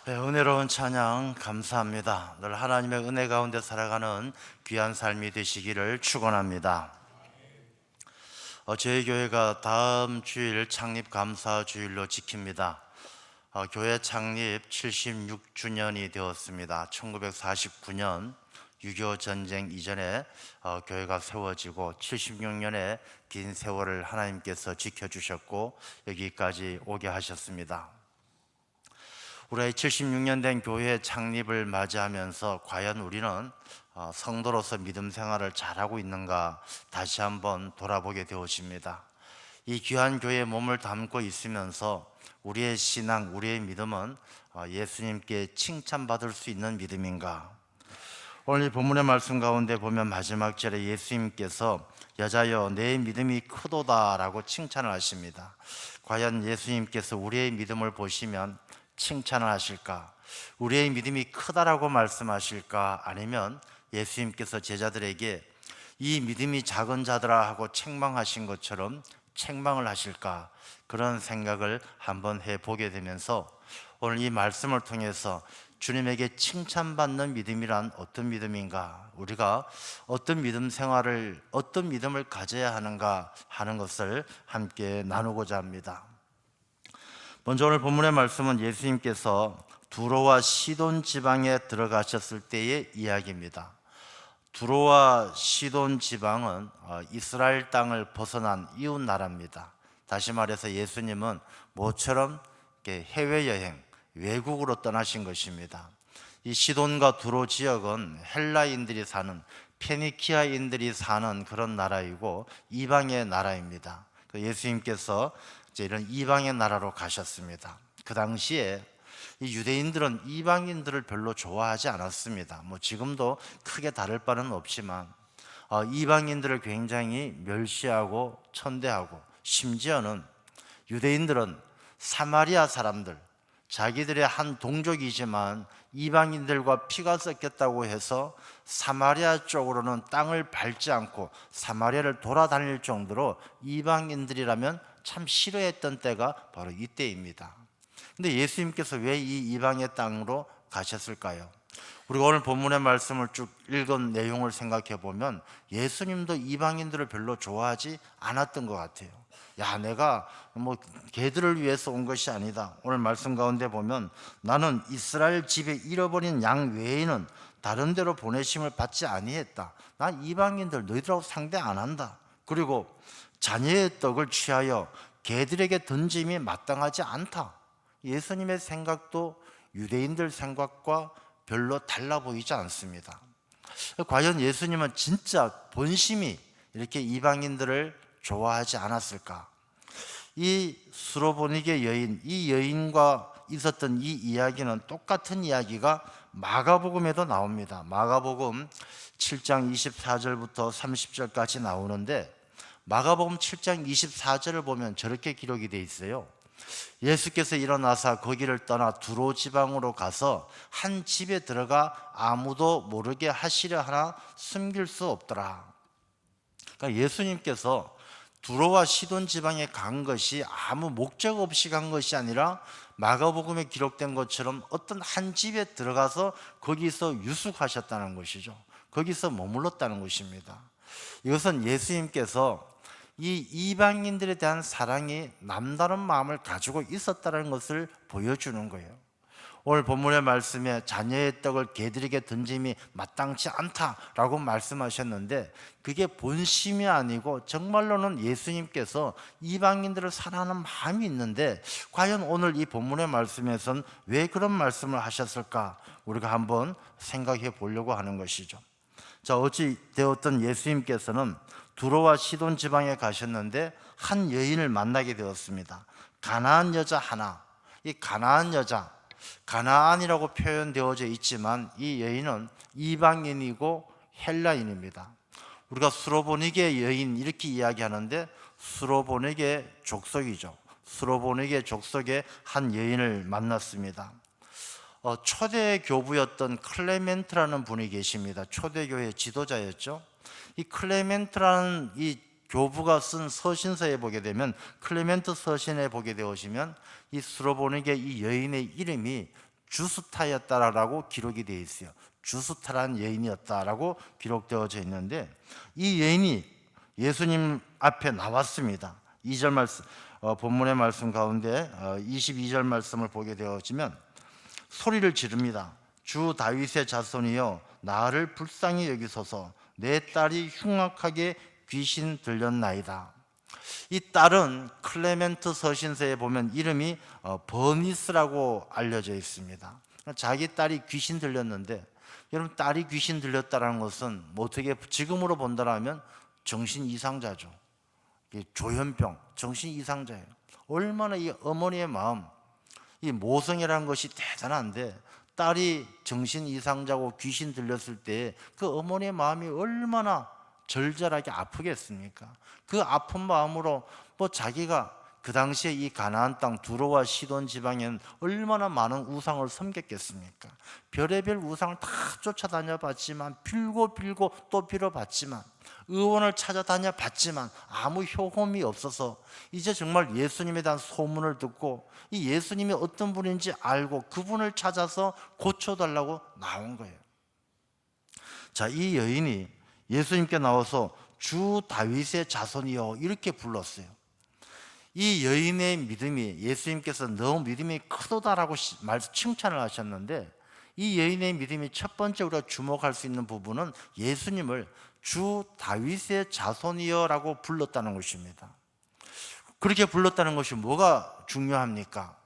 네, 은혜로운 찬양 감사합니다. 늘 하나님의 은혜 가운데 살아가는 귀한 삶이 되시기를 축원합니다. 저희 교회가 다음 주일 창립 감사 주일로 지킵니다. 교회 창립 76주년이 되었습니다. 1949년 6.25 전쟁 이전에 교회가 세워지고 76년의 긴 세월을 하나님께서 지켜주셨고 여기까지 오게 하셨습니다. 올해 76년 된 교회 창립을 맞이하면서 과연 우리는 성도로서 믿음 생활을 잘하고 있는가 다시 한번 돌아보게 되어집니다. 이 귀한 교회에 몸을 담고 있으면서 우리의 신앙, 우리의 믿음은 예수님께 칭찬받을 수 있는 믿음인가? 오늘 이 본문의 말씀 가운데 보면 마지막 절에 예수님께서 여자여 내 믿음이 크도다 라고 칭찬을 하십니다. 과연 예수님께서 우리의 믿음을 보시면 칭찬을 하실까? 우리의 믿음이 크다라고 말씀하실까? 아니면 예수님께서 제자들에게 이 믿음이 작은 자들아 하고 책망하신 것처럼 책망을 하실까? 그런 생각을 한번 해보게 되면서 오늘 이 말씀을 통해서 주님에게 칭찬받는 믿음이란 어떤 믿음인가? 우리가 어떤 믿음 생활을, 어떤 믿음을 가져야 하는가 하는 것을 함께 나누고자 합니다. 먼저 오늘 본문의 말씀은 예수님께서 두로와 시돈 지방에 들어가셨을 때의 이야기입니다. 두로와 시돈 지방은 이스라엘 땅을 벗어난 이웃 나라입니다. 다시 말해서 예수님은 모처럼 해외여행, 외국으로 떠나신 것입니다. 이 시돈과 두로 지역은 헬라인들이 사는, 페니키아인들이 사는 그런 나라이고 이방의 나라입니다. 예수님께서 이런 이방의 나라로 가셨습니다. 그 당시에 이 유대인들은 이방인들을 별로 좋아하지 않았습니다. 지금도 크게 다를 바는 없지만 이방인들을 굉장히 멸시하고 천대하고, 심지어는 유대인들은 사마리아 사람들, 자기들의 한 동족이지만 이방인들과 피가 섞였다고 해서 사마리아 쪽으로는 땅을 밟지 않고 사마리아를 돌아다닐 정도로 이방인들이라면 참 싫어했던 때가 바로 이때입니다. 근데 예수님께서 왜 이 이방의 땅으로 가셨을까요? 우리가 오늘 본문의 말씀을 쭉 읽은 내용을 생각해 보면 예수님도 이방인들을 별로 좋아하지 않았던 것 같아요. 야, 내가 걔들을 위해서 온 것이 아니다. 오늘 말씀 가운데 보면 나는 이스라엘 집에 잃어버린 양 외에는 다른 데로 보내심을 받지 아니했다. 난 이방인들 너희들하고 상대 안 한다. 그리고 자녀의 떡을 취하여 개들에게 던짐이 마땅하지 않다. 예수님의 생각도 유대인들 생각과 별로 달라 보이지 않습니다. 과연 예수님은 진짜 본심이 이렇게 이방인들을 좋아하지 않았을까? 이 수로보니게 여인, 이 여인과 있었던 이 이야기는 똑같은 이야기가 마가복음에도 나옵니다. 마가복음 7장 24절부터 30절까지 나오는데 마가복음 7장 24절을 보면 저렇게 기록이 되어 있어요. 예수께서 일어나사 거기를 떠나 두로 지방으로 가서 한 집에 들어가 아무도 모르게 하시려 하나 숨길 수 없더라. 그러니까 예수님께서 두로와 시돈 지방에 간 것이 아무 목적 없이 간 것이 아니라 마가복음에 기록된 것처럼 어떤 한 집에 들어가서 거기서 유숙하셨다는 것이죠. 거기서 머물렀다는 것입니다. 이것은 예수님께서 이 이방인들에 대한 사랑이 남다른 마음을 가지고 있었다는 것을 보여주는 거예요. 오늘 본문의 말씀에 자녀의 떡을 개들에게 던짐이 마땅치 않다라고 말씀하셨는데 그게 본심이 아니고 정말로는 예수님께서 이방인들을 사랑하는 마음이 있는데 과연 오늘 이 본문의 말씀에서는 왜 그런 말씀을 하셨을까? 우리가 한번 생각해 보려고 하는 것이죠. 자, 어찌 되었든 예수님께서는 두로와 시돈 지방에 가셨는데 한 여인을 만나게 되었습니다. 가나안 여자 하나. 이 가나안 여자, 가나안이라고 표현되어져 있지만 이 여인은 이방인이고 헬라인입니다. 우리가 수로보니게 여인 이렇게 이야기하는데 수로보니게 족속이죠. 수로보니게 족속의 한 여인을 만났습니다. 초대 교부였던 클레멘트라는 분이 계십니다. 초대교회 지도자였죠. 이 클레멘트라는 이 교부가 쓴 서신서에 보게 되면, 클레멘트 서신에 보게 되시면 이 수로보니게 이 여인의 이름이 주스타였다라고 기록이 되어 있어요. 주스타라는 여인이었다라고 기록되어져 있는데, 이 여인이 예수님 앞에 나왔습니다. 2절 말씀, 본문의 말씀 가운데 22절 말씀을 보게 되어지면 소리를 지릅니다. 주 다윗의 자손이여 나를 불쌍히 여기소서. 내 딸이 흉악하게 귀신 들렸나이다. 이 딸은 클레멘트 서신서에 보면 이름이 버니스라고 알려져 있습니다. 자기 딸이 귀신 들렸는데, 여러분, 딸이 귀신 들렸다는 것은 뭐 어떻게 지금으로 본다면 정신 이상자죠. 조현병, 정신 이상자예요. 얼마나 이 어머니의 마음, 이 모성이라는 것이 대단한데, 딸이 정신 이상자고 귀신 들렸을 때 그 어머니의 마음이 얼마나 절절하게 아프겠습니까? 그 아픈 마음으로 뭐 자기가 그 당시에 이 가나안 땅 두로와 시돈 지방에는 얼마나 많은 우상을 섬겼겠습니까? 별의별 우상을 다 쫓아다녀 봤지만, 빌고 또 빌어봤지만, 의원을 찾아다녀 봤지만 아무 효험이 없어서 이제 정말 예수님에 대한 소문을 듣고 이 예수님이 어떤 분인지 알고 그분을 찾아서 고쳐달라고 나온 거예요. 자, 이 여인이 예수님께 나와서 주 다윗의 자손이여 이렇게 불렀어요. 이 여인의 믿음이, 예수님께서 너무 믿음이 크도다라고 칭찬을 하셨는데, 이 여인의 믿음이 첫 번째 우리가 주목할 수 있는 부분은 예수님을 주 다윗의 자손이여라고 불렀다는 것입니다. 그렇게 불렀다는 것이 뭐가 중요합니까?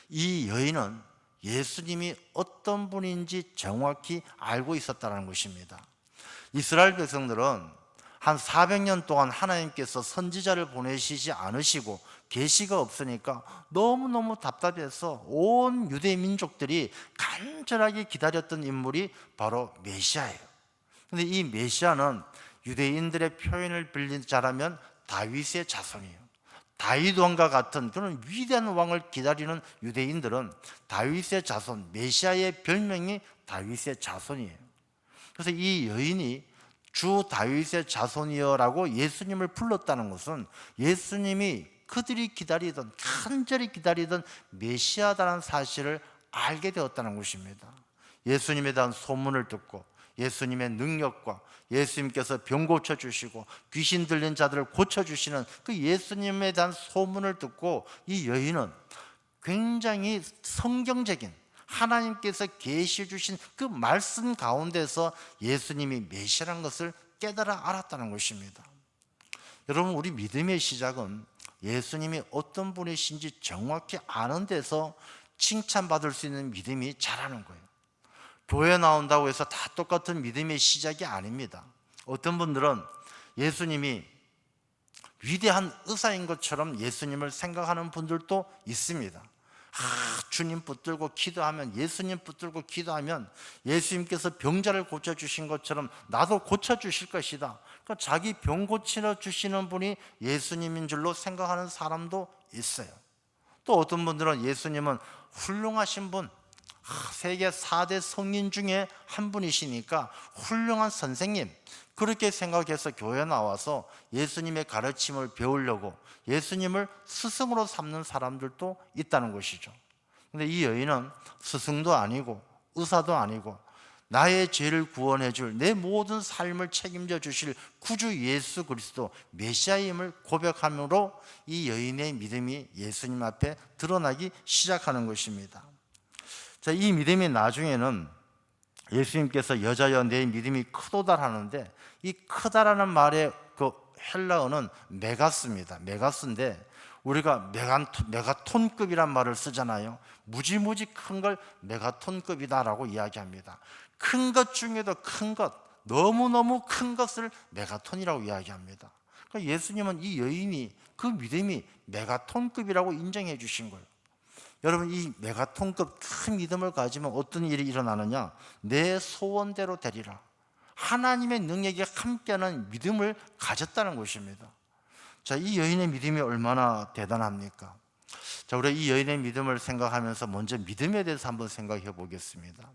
이 여인은 예수님이 어떤 분인지 정확히 알고 있었다는 것입니다. 이스라엘 백성들은 한 400년 동안 하나님께서 선지자를 보내시지 않으시고 계시가 없으니까 너무너무 답답해서 온 유대 민족들이 간절하게 기다렸던 인물이 바로 메시아예요. 그런데 이 메시아는 유대인들의 표현을 빌리자라면 다윗의 자손이에요. 다윗 왕과 같은 그런 위대한 왕을 기다리는 유대인들은 다윗의 자손, 메시아의 별명이 다윗의 자손이에요. 그래서 이 여인이 주 다윗의 자손이여라고 예수님을 불렀다는 것은 예수님이 그들이 기다리던, 간절히 기다리던 메시아다라는 사실을 알게 되었다는 것입니다. 예수님에 대한 소문을 듣고 예수님의 능력과 예수님께서 병 고쳐주시고 귀신 들린 자들을 고쳐주시는 그 예수님에 대한 소문을 듣고 이 여인은 굉장히 성경적인 하나님께서 계시해 주신 그 말씀 가운데서 예수님이 메시아라는 것을 깨달아 알았다는 것입니다. 여러분, 우리 믿음의 시작은 예수님이 어떤 분이신지 정확히 아는 데서 칭찬받을 수 있는 믿음이 자라는 거예요. 교회 나온다고 해서 다 똑같은 믿음의 시작이 아닙니다. 어떤 분들은 예수님이 위대한 의사인 것처럼 예수님을 생각하는 분들도 있습니다. 주님 붙들고 기도하면, 예수님 붙들고 기도하면 예수님께서 병자를 고쳐주신 것처럼 나도 고쳐주실 것이다. 그러니까 자기 병 고쳐주시는 분이 예수님인 줄로 생각하는 사람도 있어요. 또 어떤 분들은 예수님은 훌륭하신 분, 세계 4대 성인 중에 한 분이시니까 훌륭한 선생님, 그렇게 생각해서 교회 나와서 예수님의 가르침을 배우려고 예수님을 스승으로 삼는 사람들도 있다는 것이죠. 그런데 이 여인은 스승도 아니고 의사도 아니고 나의 죄를 구원해 줄, 내 모든 삶을 책임져 주실 구주 예수 그리스도 메시아임을 고백함으로 이 여인의 믿음이 예수님 앞에 드러나기 시작하는 것입니다. 자, 이 믿음이 나중에는 예수님께서 여자여 내 믿음이 크도다 하는데, 이 크다라는 말의 그 헬라어는 메가스입니다. 메가스인데 우리가 메가톤급이란 말을 쓰잖아요. 무지무지 큰 걸 메가톤급이다라고 이야기합니다. 큰 것 중에도 큰 것, 너무너무 큰 것을 메가톤이라고 이야기합니다. 그러니까 예수님은 이 여인이 그 믿음이 메가톤급이라고 인정해 주신 거예요. 여러분, 이 메가톤급 큰 믿음을 가지면 어떤 일이 일어나느냐? 내 소원대로 되리라. 하나님의 능력이 함께하는 믿음을 가졌다는 것입니다. 자, 이 여인의 믿음이 얼마나 대단합니까? 자, 우리가 이 여인의 믿음을 생각하면서 먼저 믿음에 대해서 한번 생각해 보겠습니다.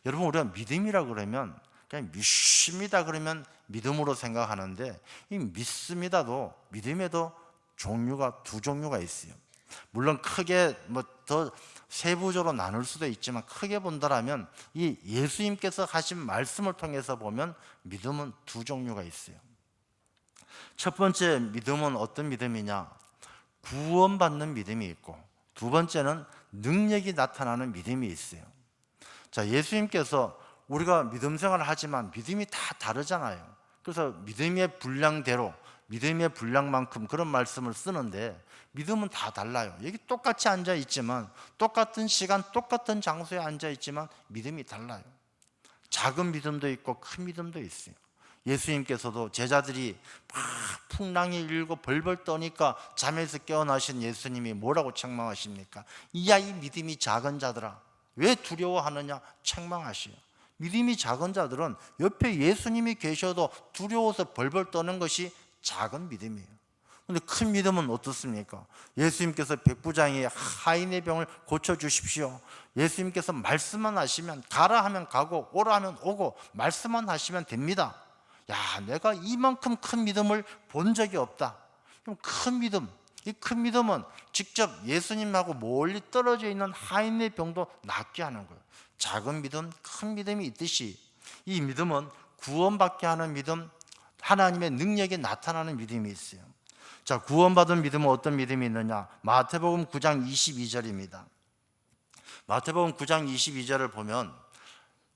여러분, 우리가 믿음이라 그러면 그냥 믿습니다 그러면 믿음으로 생각하는데, 이 믿습니다도 믿음에도 두 종류가 있어요. 물론 크게 더 세부적으로 나눌 수도 있지만 크게 본다라면 이 예수님께서 하신 말씀을 통해서 보면 믿음은 두 종류가 있어요. 첫 번째 믿음은 어떤 믿음이냐? 구원받는 믿음이 있고, 두 번째는 능력이 나타나는 믿음이 있어요. 자, 예수님께서 우리가 믿음 생활을 하지만 믿음이 다 다르잖아요. 그래서 믿음의 분량대로, 믿음의 분량만큼 그런 말씀을 쓰는데 믿음은 다 달라요. 여기 똑같이 앉아 있지만, 똑같은 시간 똑같은 장소에 앉아 있지만 믿음이 달라요. 작은 믿음도 있고 큰 믿음도 있어요. 예수님께서도 제자들이 막 풍랑이 일고 벌벌 떠니까 잠에서 깨어나신 예수님이 뭐라고 책망하십니까? 이야, 이 믿음이 작은 자들아, 왜 두려워하느냐 책망하시요. 믿음이 작은 자들은 옆에 예수님이 계셔도 두려워서 벌벌 떠는 것이 작은 믿음이에요. 그런데 큰 믿음은 어떻습니까? 예수님께서 백부장이 하인의 병을 고쳐주십시오. 예수님께서 말씀만 하시면, 가라 하면 가고 오라 하면 오고 말씀만 하시면 됩니다. 야, 내가 이만큼 큰 믿음을 본 적이 없다. 그럼 큰 믿음, 이 큰 믿음은 직접 예수님하고 멀리 떨어져 있는 하인의 병도 낫게 하는 거예요. 작은 믿음, 큰 믿음이 있듯이 이 믿음은 구원받게 하는 믿음, 하나님의 능력이 나타나는 믿음이 있어요. 자, 구원받은 믿음은 어떤 믿음이 있느냐? 마태복음 9장 22절입니다. 마태복음 9장 22절을 보면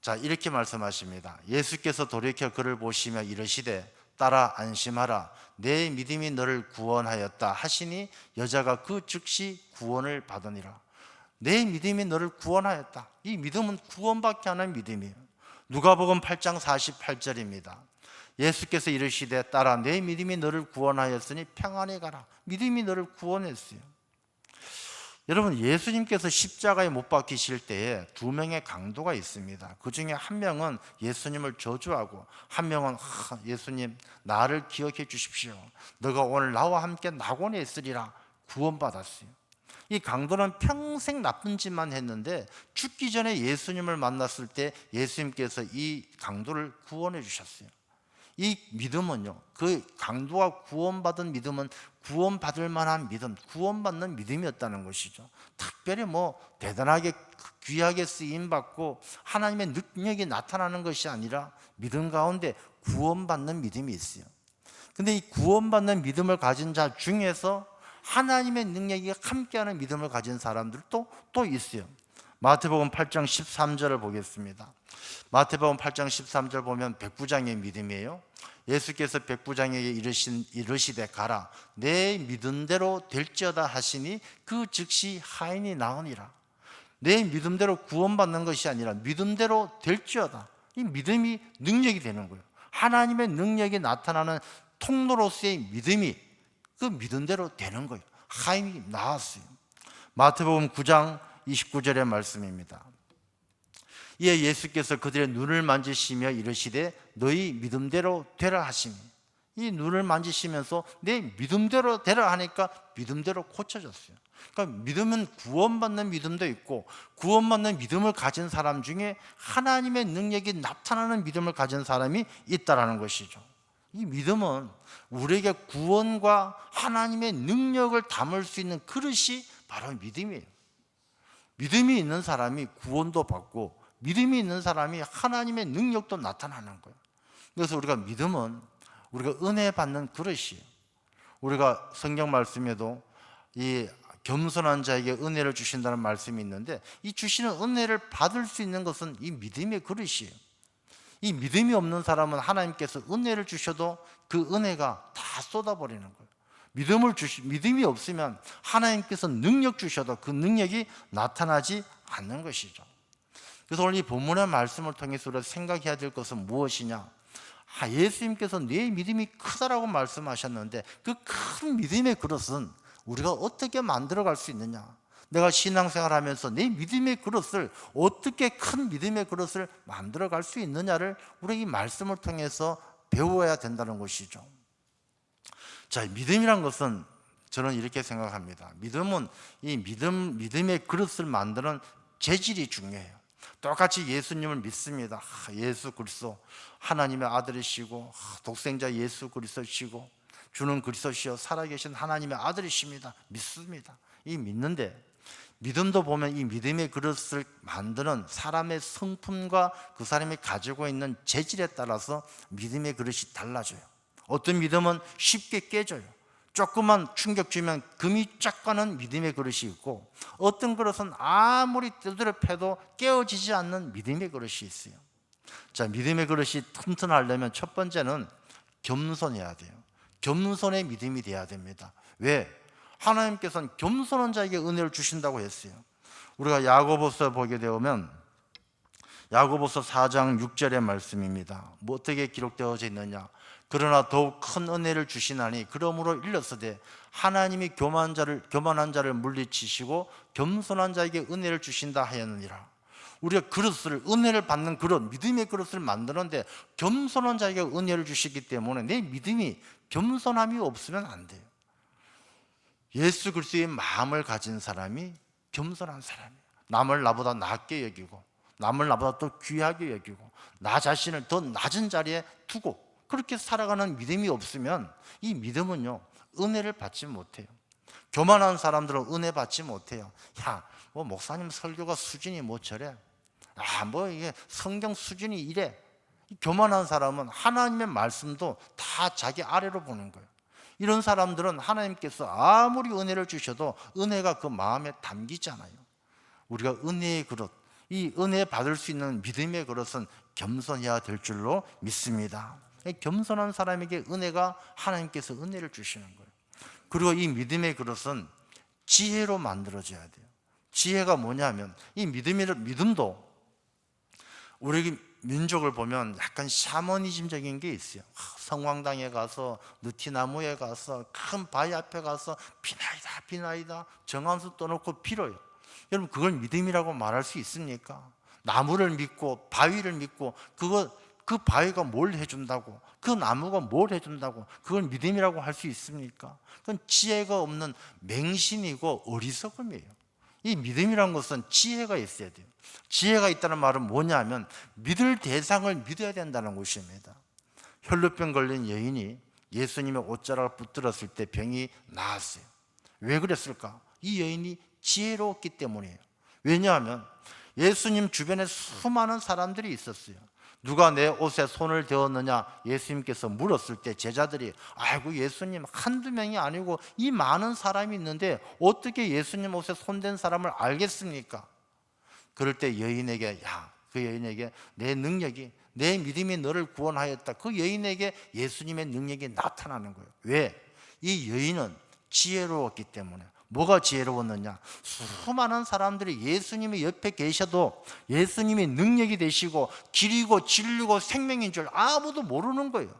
자, 이렇게 말씀하십니다. 예수께서 돌이켜 그를 보시며 이르시되 따라 안심하라, 내 믿음이 너를 구원하였다 하시니 여자가 그 즉시 구원을 받으니라. 내 믿음이 너를 구원하였다. 이 믿음은 구원받게 하는 믿음이에요. 누가복음 8장 48절입니다. 예수께서 이르시되 따라 내 믿음이 너를 구원하였으니 평안히 가라. 믿음이 너를 구원했어요. 여러분, 예수님께서 십자가에 못 박히실 때에 두 명의 강도가 있습니다. 그 중에 한 명은 예수님을 저주하고 한 명은 예수님 나를 기억해 주십시오, 너가 오늘 나와 함께 낙원에 있으리라 구원받았어요. 이 강도는 평생 나쁜 짓만 했는데 죽기 전에 예수님을 만났을 때 예수님께서 이 강도를 구원해 주셨어요. 이 믿음은요, 그 강도가 구원받은 믿음은 구원받을 만한 믿음, 구원받는 믿음이었다는 것이죠. 특별히 대단하게 귀하게 쓰임받고 하나님의 능력이 나타나는 것이 아니라 믿음 가운데 구원받는 믿음이 있어요. 근데 이 구원받는 믿음을 가진 자 중에서 하나님의 능력이 함께하는 믿음을 가진 사람들도 또 있어요. 마태복음 8장 13절을 보겠습니다. 마태복음 8장 13절 보면 백부장의 믿음이에요. 예수께서 백부장에게 이르시되 가라, 내 믿음대로 될지어다 하시니 그 즉시 하인이 나으니라. 내 믿음대로 구원받는 것이 아니라 믿음대로 될지어다. 이 믿음이 능력이 되는 거예요. 하나님의 능력이 나타나는 통로로서의 믿음이 그 믿음대로 되는 거예요. 하인이 나았어요. 마태복음 9장 29절의 말씀입니다. 이에 예수께서 그들의 눈을 만지시며 이르시되 너희 믿음대로 되라 하시니, 이 눈을 만지시면서 내 믿음대로 되라 하니까 믿음대로 고쳐졌어요. 그러니까 믿음은 구원받는 믿음도 있고, 구원받는 믿음을 가진 사람 중에 하나님의 능력이 나타나는 믿음을 가진 사람이 있다라는 것이죠. 이 믿음은 우리에게 구원과 하나님의 능력을 담을 수 있는 그릇이 바로 믿음이에요. 믿음이 있는 사람이 구원도 받고 믿음이 있는 사람이 하나님의 능력도 나타나는 거예요. 그래서 우리가 믿음은 우리가 은혜 받는 그릇이에요. 우리가 성경 말씀에도 이 겸손한 자에게 은혜를 주신다는 말씀이 있는데, 이 주시는 은혜를 받을 수 있는 것은 이 믿음의 그릇이에요. 이 믿음이 없는 사람은 하나님께서 은혜를 주셔도 그 은혜가 다 쏟아버리는 거예요. 믿음이 없으면 하나님께서 능력 주셔도 그 능력이 나타나지 않는 것이죠. 그래서 오늘 이 본문의 말씀을 통해서 우리가 생각해야 될 것은 무엇이냐? 예수님께서 내 믿음이 크다라고 말씀하셨는데 그 큰 믿음의 그릇은 우리가 어떻게 만들어갈 수 있느냐? 내가 신앙생활하면서 내 믿음의 그릇을 어떻게 큰 믿음의 그릇을 만들어갈 수 있느냐를 우리 이 말씀을 통해서 배워야 된다는 것이죠. 자, 믿음이란 것은 저는 이렇게 생각합니다. 믿음은 이 믿음의 그릇을 만드는 재질이 중요해요. 똑같이 예수님을 믿습니다. 예수 그리스도 하나님의 아들이시고 독생자 예수 그리스도시고 주는 그리스도시여 살아계신 하나님의 아들이십니다. 믿습니다. 이 믿는데 믿음도 보면 이 믿음의 그릇을 만드는 사람의 성품과 그 사람이 가지고 있는 재질에 따라서 믿음의 그릇이 달라져요. 어떤 믿음은 쉽게 깨져요. 조금만 충격 주면 금이 쫙 가는 믿음의 그릇이 있고, 어떤 그릇은 아무리 두드려 패도 깨어지지 않는 믿음의 그릇이 있어요. 자, 믿음의 그릇이 튼튼하려면 첫 번째는 겸손해야 돼요. 겸손의 믿음이 돼야 됩니다. 왜? 하나님께서는 겸손한 자에게 은혜를 주신다고 했어요. 우리가 야고보서 보게 되면 야고보서 4장 6절의 말씀입니다. 뭐 어떻게 기록되어져 있느냐? 그러나 더욱 큰 은혜를 주시나니 그러므로 일렀으되 하나님이 교만한 자를 물리치시고 겸손한 자에게 은혜를 주신다 하였느니라. 우리가 그릇을, 은혜를 받는 그릇, 믿음의 그릇을 만드는데 겸손한 자에게 은혜를 주시기 때문에 내 믿음이 겸손함이 없으면 안 돼요. 예수 그리스도의 마음을 가진 사람이 겸손한 사람이에요. 남을 나보다 낮게 여기고, 남을 나보다 더 귀하게 여기고, 나 자신을 더 낮은 자리에 두고 그렇게 살아가는 믿음이 없으면 이 믿음은요, 은혜를 받지 못해요. 교만한 사람들은 은혜 받지 못해요. 야, 뭐 목사님 설교가 수준이 뭐 저래? 뭐 이게 성경 수준이 이래? 교만한 사람은 하나님의 말씀도 다 자기 아래로 보는 거예요. 이런 사람들은 하나님께서 아무리 은혜를 주셔도 은혜가 그 마음에 담기지 않아요. 우리가 은혜의 그릇, 이 은혜 받을 수 있는 믿음의 그릇은 겸손해야 될 줄로 믿습니다. 겸손한 사람에게 은혜가, 하나님께서 은혜를 주시는 거예요. 그리고 이 믿음의 그릇은 지혜로 만들어져야 돼요. 지혜가 뭐냐면, 이 믿음도 우리 민족을 보면 약간 샤머니즘적인 게 있어요. 성황당에 가서, 느티나무에 가서, 큰 바위 앞에 가서 비나이다 비나이다 정함수 떠놓고 빌어요. 여러분, 그걸 믿음이라고 말할 수 있습니까? 나무를 믿고 바위를 믿고 그 바위가 뭘 해준다고, 그 나무가 뭘 해준다고 그걸 믿음이라고 할 수 있습니까? 그건 지혜가 없는 맹신이고 어리석음이에요. 이 믿음이란 것은 지혜가 있어야 돼요. 지혜가 있다는 말은 뭐냐면 믿을 대상을 믿어야 된다는 것입니다. 혈루병 걸린 여인이 예수님의 옷자락을 붙들었을 때 병이 나았어요. 왜 그랬을까? 이 여인이 지혜로웠기 때문이에요. 왜냐하면 예수님 주변에 수많은 사람들이 있었어요. 누가 내 옷에 손을 대었느냐 예수님께서 물었을 때 제자들이, 아이고 예수님, 한두 명이 아니고 이 많은 사람이 있는데 어떻게 예수님 옷에 손댄 사람을 알겠습니까? 그럴 때 그 여인에게 내 능력이, 내 믿음이 너를 구원하였다, 그 여인에게 예수님의 능력이 나타나는 거예요. 왜? 이 여인은 지혜로웠기 때문에. 뭐가 지혜로웠느냐? 수많은 사람들이 예수님이 옆에 계셔도 예수님이 능력이 되시고 길이고 진리고 생명인 줄 아무도 모르는 거예요.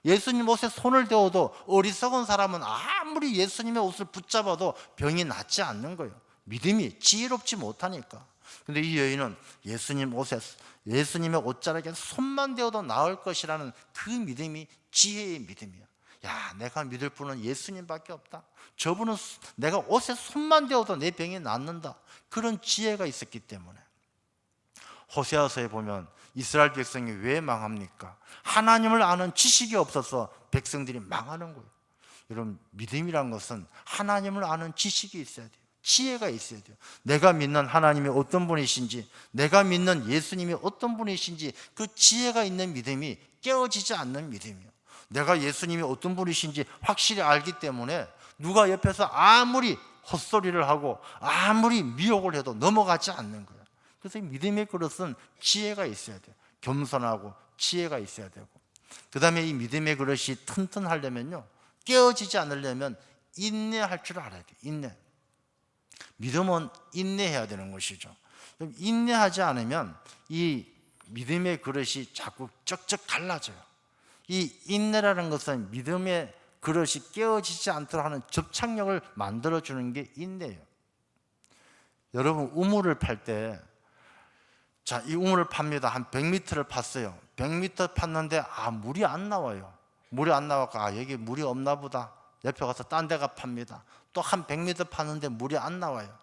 예수님 옷에 손을 대어도 어리석은 사람은 아무리 예수님의 옷을 붙잡아도 병이 낫지 않는 거예요. 믿음이 지혜롭지 못하니까. 근데 이 여인은 예수님의 옷자락에 손만 대어도 나을 것이라는 그 믿음이 지혜의 믿음이야. 야, 내가 믿을 분은 예수님밖에 없다. 저분은 내가 옷에 손만 대어도 내 병이 낫는다. 그런 지혜가 있었기 때문에. 호세아서에 보면 이스라엘 백성이 왜 망합니까? 하나님을 아는 지식이 없어서 백성들이 망하는 거예요. 여러분, 믿음이란 것은 하나님을 아는 지식이 있어야 돼요. 지혜가 있어야 돼요. 내가 믿는 하나님이 어떤 분이신지, 내가 믿는 예수님이 어떤 분이신지, 그 지혜가 있는 믿음이 깨어지지 않는 믿음이에요. 내가 예수님이 어떤 분이신지 확실히 알기 때문에 누가 옆에서 아무리 헛소리를 하고 아무리 미혹을 해도 넘어가지 않는 거예요. 그래서 이 믿음의 그릇은 지혜가 있어야 돼요. 겸손하고 지혜가 있어야 되고, 그 다음에 이 믿음의 그릇이 튼튼하려면요, 깨어지지 않으려면 인내할 줄 알아야 돼요. 인내. 믿음은 인내해야 되는 것이죠. 인내하지 않으면 이 믿음의 그릇이 자꾸 쩍쩍 갈라져요. 이 인내라는 것은 믿음의 그릇이 깨어지지 않도록 하는 접착력을 만들어주는 게 인내예요. 여러분, 우물을 팔 때, 자, 이 우물을 팝니다. 한 100m를 팠어요. 100m 팠는데 물이 안 나와요. 물이 안 나와서 여기 물이 없나 보다. 옆에 가서 딴 데가 팝니다. 또 한 100m 팠는데 물이 안 나와요.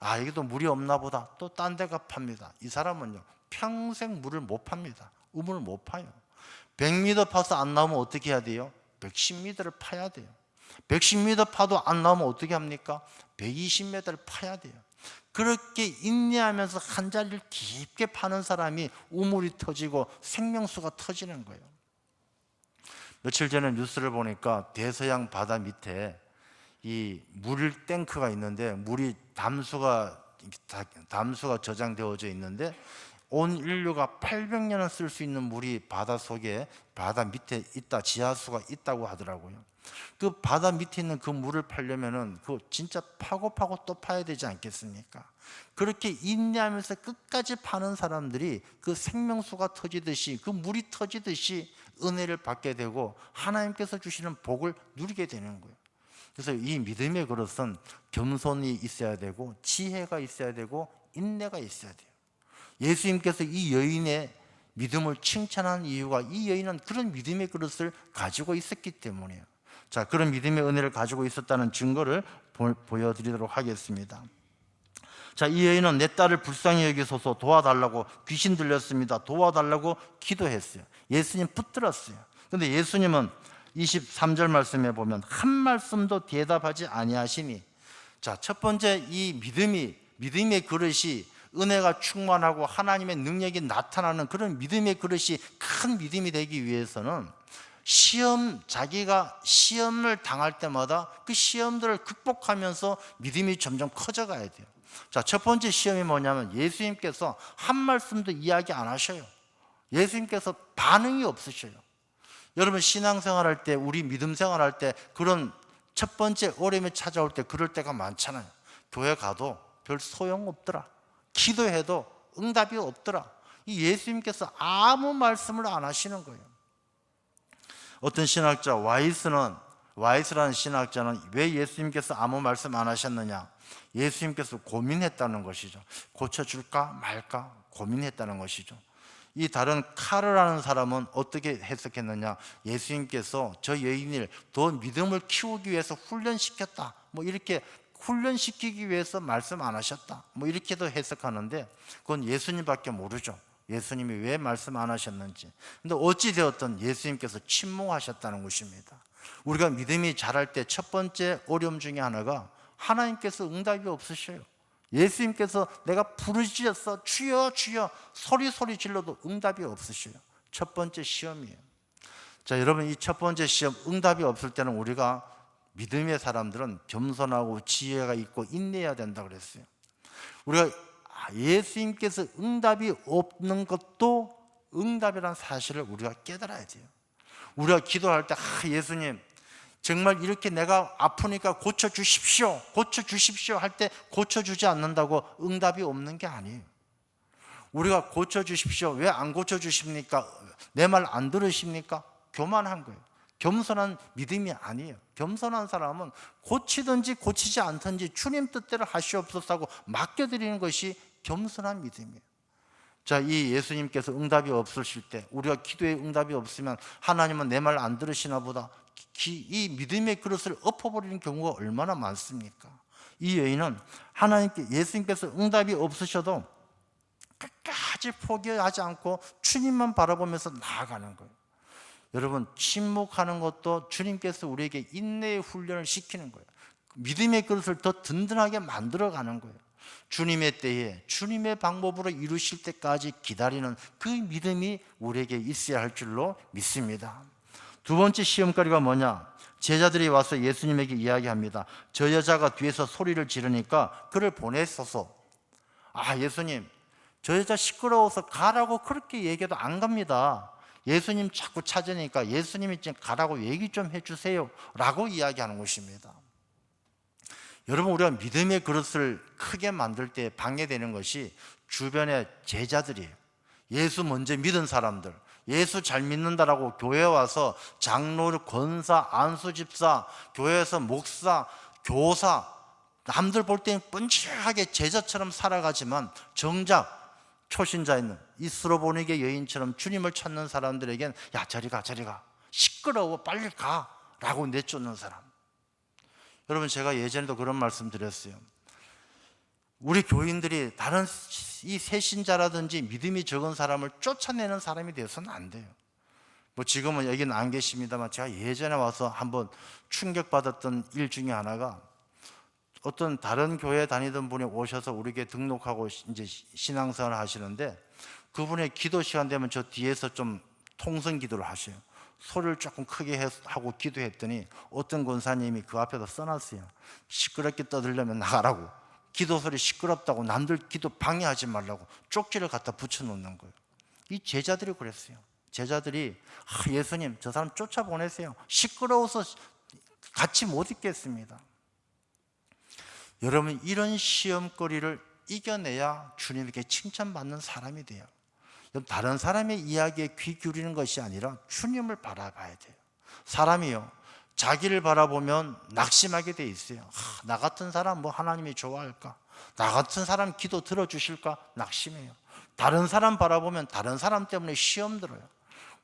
여기도 물이 없나 보다. 또 딴 데가 팝니다. 이 사람은요, 평생 물을 못 팝니다. 우물을 못 파요. 100m 파서 안 나오면 어떻게 해야 돼요? 110m를 파야 돼요. 110m 파도 안 나오면 어떻게 합니까? 120m를 파야 돼요. 그렇게 인내하면서 한 자리를 깊게 파는 사람이 우물이 터지고 생명수가 터지는 거예요. 며칠 전에 뉴스를 보니까 대서양 바다 밑에 이 물 탱크가 있는데 물이 담수가 저장되어져 있는데 온 인류가 800년을 쓸 수 있는 물이 바다 속에 바다 밑에 있다, 지하수가 있다고 하더라고요. 그 바다 밑에 있는 그 물을 파려면은 그 진짜 파고 또 파야 되지 않겠습니까? 그렇게 인내하면서 끝까지 파는 사람들이 그 생명수가 터지듯이, 그 물이 터지듯이 은혜를 받게 되고 하나님께서 주시는 복을 누리게 되는 거예요. 그래서 이 믿음의 그릇은 겸손이 있어야 되고 지혜가 있어야 되고 인내가 있어야 돼요. 예수님께서 이 여인의 믿음을 칭찬한 이유가 이 여인은 그런 믿음의 그릇을 가지고 있었기 때문이에요. 자, 그런 믿음의 은혜를 가지고 있었다는 증거를 보여드리도록 하겠습니다. 자, 이 여인은 내 딸을 불쌍히 여기소서, 도와달라고, 귀신 들렸습니다, 도와달라고 기도했어요. 예수님 붙들었어요. 그런데 예수님은 23절 말씀에 보면 한 말씀도 대답하지 아니하시니, 자, 첫 번째 이 믿음의 그릇이 은혜가 충만하고 하나님의 능력이 나타나는 그런 믿음의 그릇이 큰 믿음이 되기 위해서는 자기가 시험을 당할 때마다 그 시험들을 극복하면서 믿음이 점점 커져가야 돼요. 자, 첫 번째 시험이 뭐냐면 예수님께서 한 말씀도 이야기 안 하셔요. 예수님께서 반응이 없으셔요. 여러분, 신앙생활 할 때, 우리 믿음 생활할 때 그런 첫 번째 어려움이 찾아올 때 그럴 때가 많잖아요. 교회 가도 별 소용없더라, 기도해도 응답이 없더라. 이 예수님께서 아무 말씀을 안 하시는 거예요. 어떤 신학자, 와이스라는 신학자는 왜 예수님께서 아무 말씀 안 하셨느냐, 예수님께서 고민했다는 것이죠. 고쳐줄까 말까 고민했다는 것이죠. 이 다른 카르라는 사람은 어떻게 해석했느냐, 예수님께서 저 여인을 더 믿음을 키우기 위해서 훈련시켰다, 이렇게 훈련시키기 위해서 말씀 안 하셨다, 이렇게도 해석하는데 그건 예수님밖에 모르죠. 예수님이 왜 말씀 안 하셨는지. 근데 어찌되었든 예수님께서 침묵하셨다는 것입니다. 우리가 믿음이 자랄 때 첫 번째 어려움 중에 하나가 하나님께서 응답이 없으셔요. 예수님께서 내가 부르짖었어, 주여 주여 소리 질러도 응답이 없으셔요. 첫 번째 시험이에요. 자, 여러분, 이 첫 번째 시험 응답이 없을 때는 우리가 믿음의 사람들은 겸손하고 지혜가 있고 인내해야 된다 그랬어요. 우리가 예수님께서 응답이 없는 것도 응답이라는 사실을 우리가 깨달아야 돼요. 우리가 기도할 때 예수님 정말 이렇게 내가 아프니까 고쳐주십시오 할 때 고쳐주지 않는다고 응답이 없는 게 아니에요. 우리가 고쳐주십시오, 왜 안 고쳐주십니까? 내 말 안 들으십니까? 교만한 거예요. 겸손한 믿음이 아니에요. 겸손한 사람은 고치든지 고치지 않든지 주님 뜻대로 하시옵소서 하고 맡겨드리는 것이 겸손한 믿음이에요. 자, 이 예수님께서 응답이 없으실 때, 우리가 기도에 응답이 없으면 하나님은 내 말 안 들으시나 보다, 이 믿음의 그릇을 엎어버리는 경우가 얼마나 많습니까? 이 여인은 예수님께서 응답이 없으셔도 끝까지 포기하지 않고 주님만 바라보면서 나아가는 거예요. 여러분, 침묵하는 것도 주님께서 우리에게 인내의 훈련을 시키는 거예요. 믿음의 그릇을 더 든든하게 만들어가는 거예요. 주님의 때에 주님의 방법으로 이루실 때까지 기다리는 그 믿음이 우리에게 있어야 할 줄로 믿습니다. 두 번째 시험거리가 뭐냐? 제자들이 와서 예수님에게 이야기합니다. 저 여자가 뒤에서 소리를 지르니까 그를 보내소서. 예수님, 저 여자 시끄러워서 가라고 그렇게 얘기해도 안 갑니다. 예수님 자꾸 찾으니까 예수님이 지금 가라고 얘기 좀 해주세요 라고 이야기하는 것입니다. 여러분, 우리가 믿음의 그릇을 크게 만들 때 방해되는 것이 주변의 제자들이에요. 예수 먼저 믿은 사람들, 예수 잘 믿는다라고 교회 와서 장로, 권사, 안수집사, 교회에서 목사, 교사, 남들 볼 때는 뻔칠하게 제자처럼 살아가지만 정작 초신자 있는 이 스로보니게 여인처럼 주님을 찾는 사람들에겐 야, 저리 가 시끄러워 빨리 가 라고 내쫓는 사람. 여러분, 제가 예전에도 그런 말씀 드렸어요. 우리 교인들이 다른 이 새신자라든지 믿음이 적은 사람을 쫓아내는 사람이 되어서는 안 돼요. 지금은 여기는 안 계십니다만 제가 예전에 와서 한번 충격받았던 일 중에 하나가, 어떤 다른 교회 다니던 분이 오셔서 우리 교회 등록하고 이제 신앙생활을 하시는데, 그분의 기도 시간 되면 저 뒤에서 좀 통성 기도를 하셔요. 소리를 조금 크게 하고 기도했더니 어떤 권사님이 그 앞에다 써놨어요. 시끄럽게 떠들려면 나가라고, 기도 소리 시끄럽다고 남들 기도 방해하지 말라고 쪽지를 갖다 붙여놓는 거예요. 이 제자들이 그랬어요. 제자들이 예수님 저 사람 쫓아보내세요, 시끄러워서 같이 못 있겠습니다. 여러분, 이런 시험거리를 이겨내야 주님에게 칭찬받는 사람이 돼요. 다른 사람의 이야기에 귀 기울이는 것이 아니라 주님을 바라봐야 돼요. 사람이요, 자기를 바라보면 낙심하게 돼 있어요. 나 같은 사람 뭐 하나님이 좋아할까? 나 같은 사람 기도 들어주실까? 낙심해요. 다른 사람 바라보면 다른 사람 때문에 시험 들어요.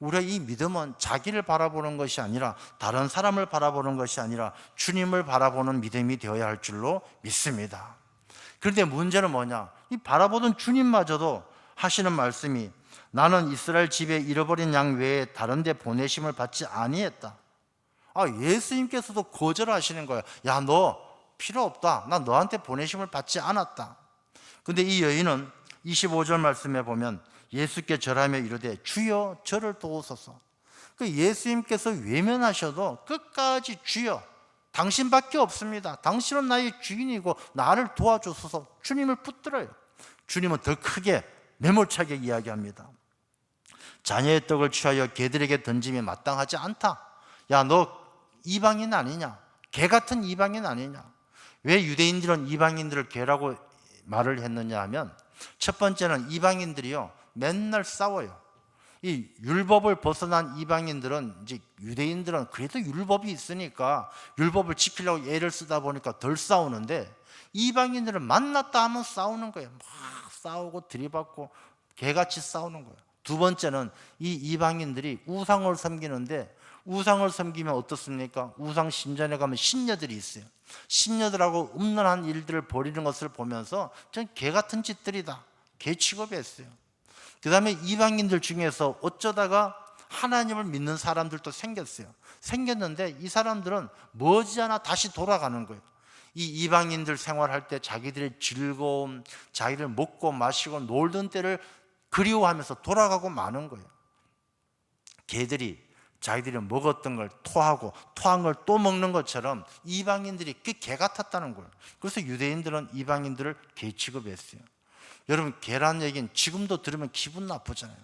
우리의 이 믿음은 자기를 바라보는 것이 아니라, 다른 사람을 바라보는 것이 아니라 주님을 바라보는 믿음이 되어야 할 줄로 믿습니다. 그런데 문제는 뭐냐? 이 바라보던 주님마저도 하시는 말씀이, 나는 이스라엘 집에 잃어버린 양 외에 다른 데 보내심을 받지 아니했다. 예수님께서도 거절하시는 거예요. 야, 너 필요 없다, 나 너한테 보내심을 받지 않았다. 근데 이 여인은 25절 말씀에 보면 예수께 절하며 이르되 주여 저를 도우소서. 그 예수님께서 외면하셔도 끝까지 주여, 당신밖에 없습니다, 당신은 나의 주인이고 나를 도와주소서 주님을 붙들어요. 주님은 더 크게 매몰차게 이야기합니다. 자녀의 떡을 취하여 개들에게 던짐이 마땅하지 않다. 야, 너 이방인 아니냐? 개 같은 이방인 아니냐? 왜 유대인들은 이방인들을 개라고 말을 했느냐 하면, 첫 번째는 이방인들이요 맨날 싸워요. 이 율법을 벗어난 이방인들은, 이제 유대인들은 그래도 율법이 있으니까 율법을 지키려고 애를 쓰다 보니까 덜 싸우는데, 이방인들은 만났다 하면 싸우는 거예요. 막 싸우고 들이받고 개같이 싸우는 거예요. 두 번째는 이 이방인들이 우상을 섬기는데, 우상을 섬기면 어떻습니까? 우상 신전에 가면 신녀들이 있어요. 신녀들하고 음란한 일들을 벌이는 것을 보면서 전 개 같은 짓들이다, 개 취급했어요. 그 다음에 이방인들 중에서 어쩌다가 하나님을 믿는 사람들도 생겼는데 이 사람들은 머지않아 다시 돌아가는 거예요. 이 이방인들 생활할 때 자기들의 즐거움, 자기들 먹고 마시고 놀던 때를 그리워하면서 돌아가고 마는 거예요. 개들이 자기들이 먹었던 걸 토하고 토한 걸 또 먹는 것처럼 이방인들이 그 개 같았다는 거예요. 그래서 유대인들은 이방인들을 개 취급했어요. 여러분, 개란 얘기는 지금도 들으면 기분 나쁘잖아요.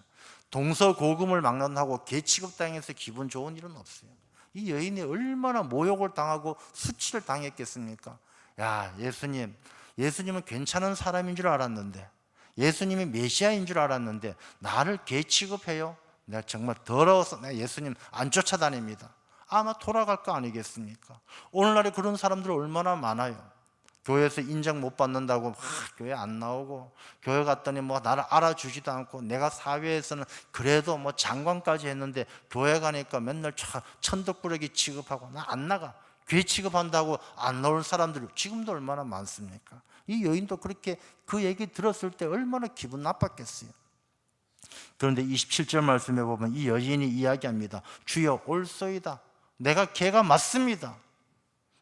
동서고금을 막론하고 개 취급당해서 기분 좋은 일은 없어요. 이 여인이 얼마나 모욕을 당하고 수치를 당했겠습니까? 야, 예수님은 괜찮은 사람인 줄 알았는데, 예수님이 메시아인 줄 알았는데 나를 개 취급해요? 내가 정말 더러워서 내가 예수님 안 쫓아다닙니다. 아마 돌아갈 거 아니겠습니까? 오늘날에 그런 사람들 얼마나 많아요. 교회에서 인정 못 받는다고 교회 안 나오고, 교회 갔더니 뭐 나를 알아주지도 않고, 내가 사회에서는 그래도 뭐 장관까지 했는데 교회 가니까 맨날 천덕꾸러기 취급하고 나 안 나가, 괴 취급한다고 안 나올 사람들이 지금도 얼마나 많습니까? 이 여인도 그렇게 그 얘기 들었을 때 얼마나 기분 나빴겠어요. 그런데 27절 말씀에 보면 이 여인이 이야기합니다. 주여 올소이다, 내가 개가 맞습니다.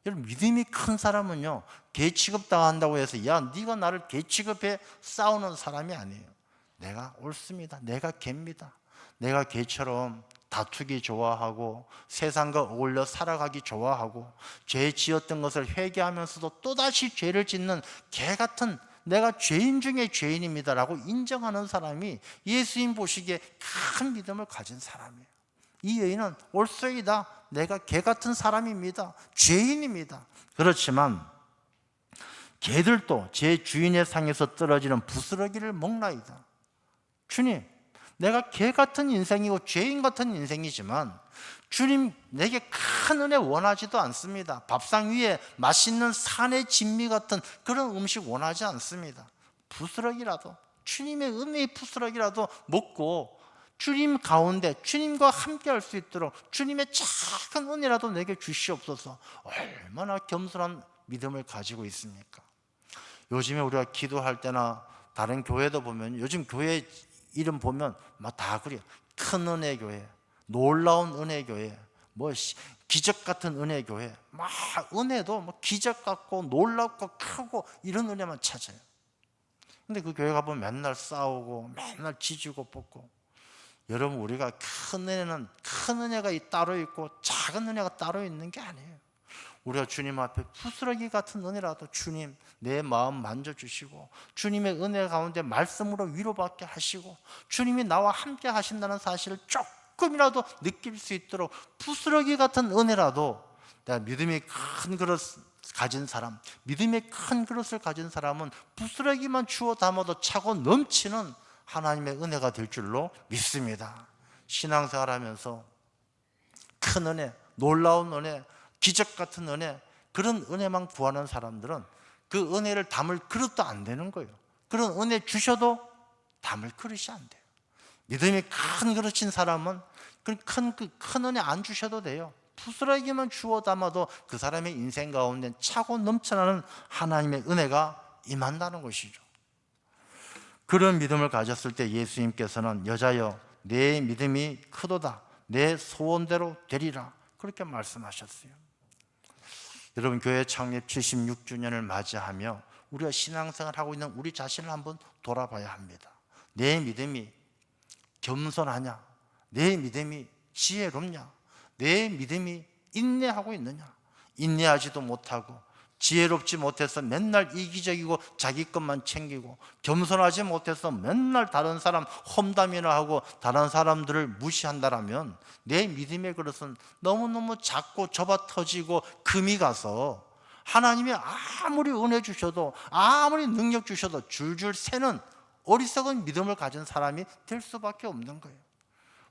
여러분, 믿음이 큰 사람은요 개 취급당한다고 해서 야 네가 나를 개 취급해 싸우는 사람이 아니에요. 내가 옳습니다, 내가 개입니다. 내가 개처럼 다투기 좋아하고 세상과 어울려 살아가기 좋아하고 죄 지었던 것을 회개하면서도 또다시 죄를 짓는 개 같은 내가 죄인 중에 죄인입니다라고 인정하는 사람이 예수님 보시기에 큰 믿음을 가진 사람이에요. 이 여인은 올소이다, 내가 개 같은 사람입니다, 죄인입니다. 그렇지만 개들도 제 주인의 상에서 떨어지는 부스러기를 먹나이다. 주님, 내가 개 같은 인생이고 죄인 같은 인생이지만 주님 내게 큰 은혜 원하지도 않습니다. 밥상 위에 맛있는 산의 진미 같은 그런 음식 원하지 않습니다. 부스러기라도, 주님의 은혜의 부스러기라도 먹고 주님 가운데 주님과 함께 할 수 있도록 주님의 작은 은혜라도 내게 주시옵소서. 얼마나 겸손한 믿음을 가지고 있습니까? 요즘에 우리가 기도할 때나 다른 교회도 보면, 요즘 교회 이름 보면 막 다 그래요. 큰 은혜 교회, 놀라운 은혜 교회, 기적 같은 은혜 교회, 막 은혜도 기적 같고 놀랍고 크고 이런 은혜만 찾아요. 근데 그 교회 가보면 맨날 싸우고 맨날 지지고 볶고. 여러분, 우리가 큰 은혜가 따로 있고 작은 은혜가 따로 있는 게 아니에요. 우리가 주님 앞에 부스러기 같은 은혜라도 주님 내 마음 만져주시고, 주님의 은혜 가운데 말씀으로 위로받게 하시고, 주님이 나와 함께 하신다는 사실을 조금이라도 느낄 수 있도록 부스러기 같은 은혜라도, 내가 믿음이 큰 그릇 가진 사람, 믿음의 큰 그릇을 가진 사람은 부스러기만 주워 담아도 차고 넘치는 하나님의 은혜가 될 줄로 믿습니다. 신앙생활하면서 큰 은혜, 놀라운 은혜, 기적 같은 은혜, 그런 은혜만 구하는 사람들은 그 은혜를 담을 그릇도 안 되는 거예요. 그런 은혜 주셔도 담을 그릇이 안 돼요. 믿음이 큰 그릇인 사람은 큰 은혜 안 주셔도 돼요. 부스러기만 주워 담아도 그 사람의 인생 가운데 차고 넘쳐나는 하나님의 은혜가 임한다는 것이죠. 그런 믿음을 가졌을 때 예수님께서는 여자여 내 믿음이 크도다, 내 소원대로 되리라, 그렇게 말씀하셨어요. 여러분, 교회 창립 76주년을 맞이하며 우리가 신앙생활하고 있는 우리 자신을 한번 돌아봐야 합니다. 내 믿음이 겸손하냐? 내 믿음이 지혜롭냐? 내 믿음이 인내하고 있느냐? 인내하지도 못하고 지혜롭지 못해서 맨날 이기적이고 자기 것만 챙기고, 겸손하지 못해서 맨날 다른 사람 험담이나 하고 다른 사람들을 무시한다라면 내 믿음의 그릇은 너무너무 작고 좁아 터지고 금이 가서 하나님이 아무리 은혜 주셔도 아무리 능력 주셔도 줄줄 새는 어리석은 믿음을 가진 사람이 될 수밖에 없는 거예요.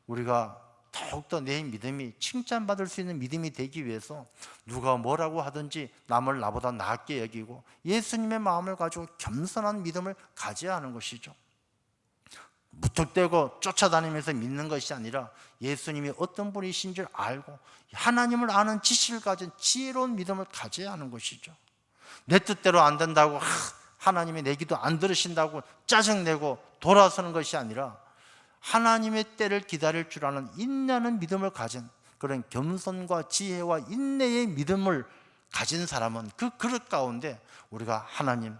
우리가 더욱더 내 믿음이 칭찬받을 수 있는 믿음이 되기 위해서 누가 뭐라고 하든지 남을 나보다 낫게 여기고 예수님의 마음을 가지고 겸손한 믿음을 가져야 하는 것이죠. 무턱대고 쫓아다니면서 믿는 것이 아니라 예수님이 어떤 분이신 줄 알고 하나님을 아는 지식을 가진 지혜로운 믿음을 가져야 하는 것이죠. 내 뜻대로 안 된다고 하나님이 내 기도 안 들으신다고 짜증내고 돌아서는 것이 아니라 하나님의 때를 기다릴 줄 아는 인내하는 믿음을 가진, 그런 겸손과 지혜와 인내의 믿음을 가진 사람은 그 그릇 가운데 우리가 하나님,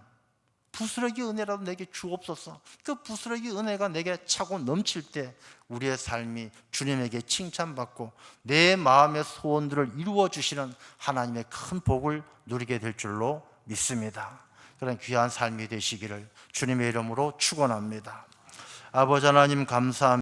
부스러기 은혜라도 내게 주옵소서, 그 부스러기 은혜가 내게 차고 넘칠 때 우리의 삶이 주님에게 칭찬받고 내 마음의 소원들을 이루어 주시는 하나님의 큰 복을 누리게 될 줄로 믿습니다. 그런 귀한 삶이 되시기를 주님의 이름으로 축원합니다. 아버지 하나님, 감사합니다.